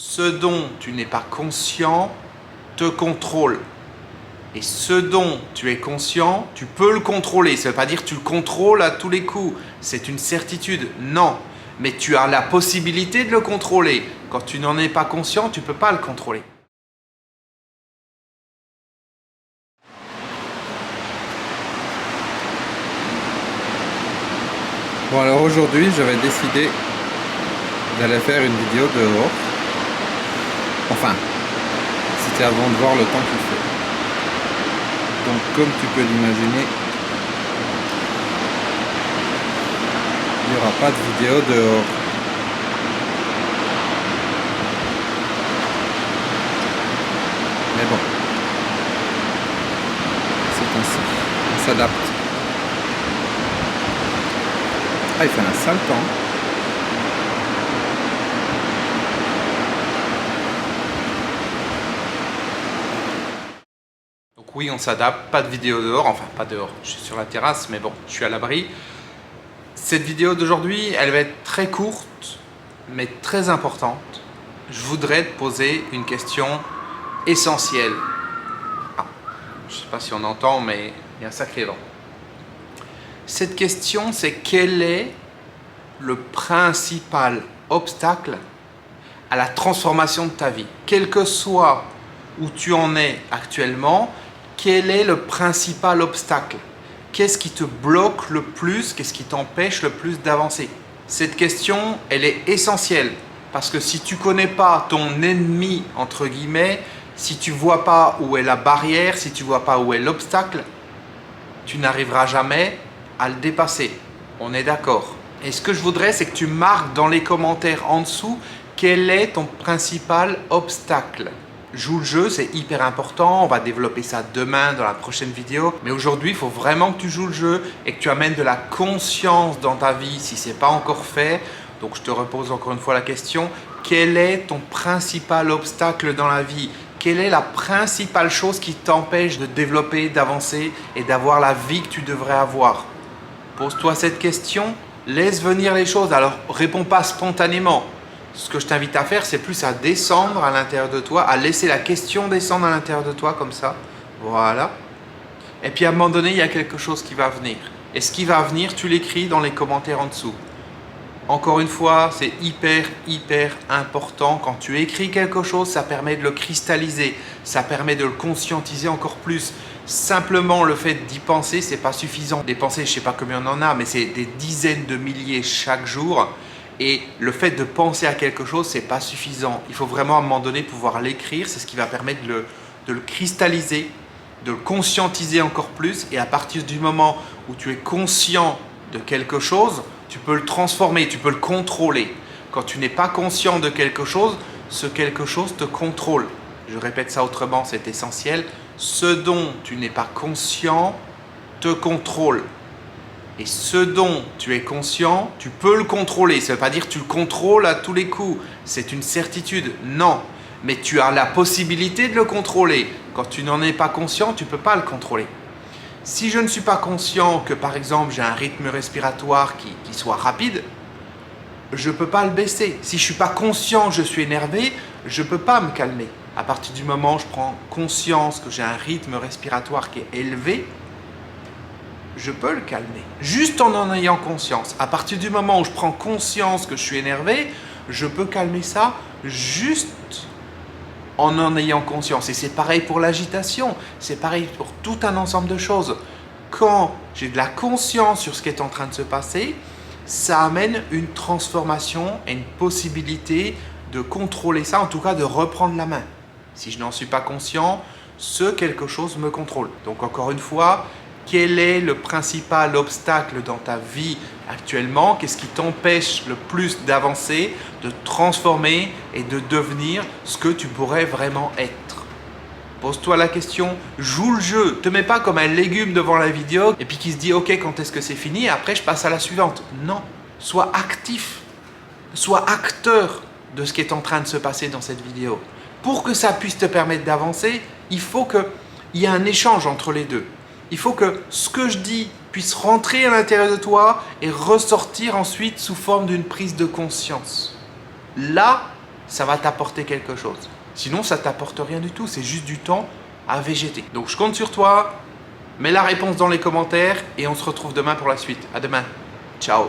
Ce dont tu n'es pas conscient te contrôle. Et ce dont tu es conscient, tu peux le contrôler. Ça ne veut pas dire que tu le contrôles à tous les coups. C'est une certitude. Non. Mais tu as la possibilité de le contrôler. Quand tu n'en es pas conscient, tu ne peux pas le contrôler. Bon, alors aujourd'hui j'avais décidé d'aller faire une vidéo dehors. Enfin, c'était avant de voir le temps qu'il fait. Donc comme tu peux l'imaginer, il n'y aura pas de vidéo dehors. Mais bon, c'est ainsi, on s'adapte. Ah, il fait un sale temps. Donc oui, on s'adapte, pas de vidéo dehors, enfin pas dehors, je suis sur la terrasse, mais bon, je suis à l'abri. Cette vidéo d'aujourd'hui, elle va être très courte, mais très importante. Je voudrais te poser une question essentielle. Ah, je ne sais pas si on entend, mais il y a un sacré vent. Cette question, c'est quel est le principal obstacle à la transformation de ta vie? Quel que soit où tu en es actuellement, quel est le principal obstacle? Qu'est-ce qui te bloque le plus? Qu'est-ce qui t'empêche le plus d'avancer? Cette question, elle est essentielle parce que si tu ne connais pas ton ennemi, entre guillemets, si tu ne vois pas où est la barrière, si tu ne vois pas où est l'obstacle, tu n'arriveras jamais à le dépasser. On est d'accord? Et ce que je voudrais, c'est que tu marques dans les commentaires en dessous quel est ton principal obstacle. Joue le jeu, c'est hyper important. On va développer ça demain dans la prochaine vidéo. Mais aujourd'hui, il faut vraiment que tu joues le jeu et que tu amènes de la conscience dans ta vie si ce n'est pas encore fait. Donc, je te repose encore une fois la question. Quel est ton principal obstacle dans la vie? Quelle est la principale chose qui t'empêche de développer, d'avancer et d'avoir la vie que tu devrais avoir? Pose-toi cette question, laisse venir les choses. Alors, réponds pas spontanément. Ce que je t'invite à faire, c'est plus à descendre à l'intérieur de toi, à laisser la question descendre à l'intérieur de toi comme ça. Voilà. Et puis à un moment donné, il y a quelque chose qui va venir. Et ce qui va venir, tu l'écris dans les commentaires en dessous. Encore une fois, c'est hyper important. Quand tu écris quelque chose, ça permet de le cristalliser, ça permet de le conscientiser encore plus. Simplement le fait d'y penser, c'est pas suffisant. Des pensées, je sais pas combien on en a, mais c'est des dizaines de milliers chaque jour. Et le fait de penser à quelque chose, c'est pas suffisant. Il faut vraiment à un moment donné pouvoir l'écrire. C'est ce qui va permettre de le cristalliser, de le conscientiser encore plus. Et à partir du moment où tu es conscient de quelque chose, tu peux le transformer, tu peux le contrôler. Quand tu n'es pas conscient de quelque chose, ce quelque chose te contrôle. Je répète ça autrement, c'est essentiel. Ce dont tu n'es pas conscient te contrôle. Et ce dont tu es conscient, tu peux le contrôler. Ça ne veut pas dire que tu le contrôles à tous les coups. C'est une certitude. Non. Mais tu as la possibilité de le contrôler. Quand tu n'en es pas conscient, tu ne peux pas le contrôler. Si je ne suis pas conscient que, par exemple, j'ai un rythme respiratoire qui soit rapide, je ne peux pas le baisser. Si je ne suis pas conscient que je suis énervé, je ne peux pas me calmer. À partir du moment où je prends conscience que j'ai un rythme respiratoire qui est élevé, je peux le calmer. Juste en ayant conscience. À partir du moment où je prends conscience que je suis énervé, je peux calmer ça juste en ayant conscience. Et c'est pareil pour l'agitation, c'est pareil pour tout un ensemble de choses. Quand j'ai de la conscience sur ce qui est en train de se passer, ça amène une transformation et une possibilité de contrôler ça, en tout cas de reprendre la main. Si je n'en suis pas conscient, ce quelque chose me contrôle. Donc encore une fois, quel est le principal obstacle dans ta vie actuellement? Qu'est-ce qui t'empêche le plus d'avancer, de transformer et de devenir ce que tu pourrais vraiment être? Pose-toi la question, joue le jeu. Ne te mets pas comme un légume devant la vidéo et puis qui se dit « Ok, quand est-ce que c'est fini ?» et après je passe à la suivante. Non, sois actif, sois acteur de ce qui est en train de se passer dans cette vidéo. Pour que ça puisse te permettre d'avancer, il faut qu'il y ait un échange entre les deux. Il faut que ce que je dis puisse rentrer à l'intérieur de toi et ressortir ensuite sous forme d'une prise de conscience. Là, ça va t'apporter quelque chose. Sinon, ça t'apporte rien du tout, c'est juste du temps à végéter. Donc je compte sur toi, mets la réponse dans les commentaires et on se retrouve demain pour la suite. À demain, ciao.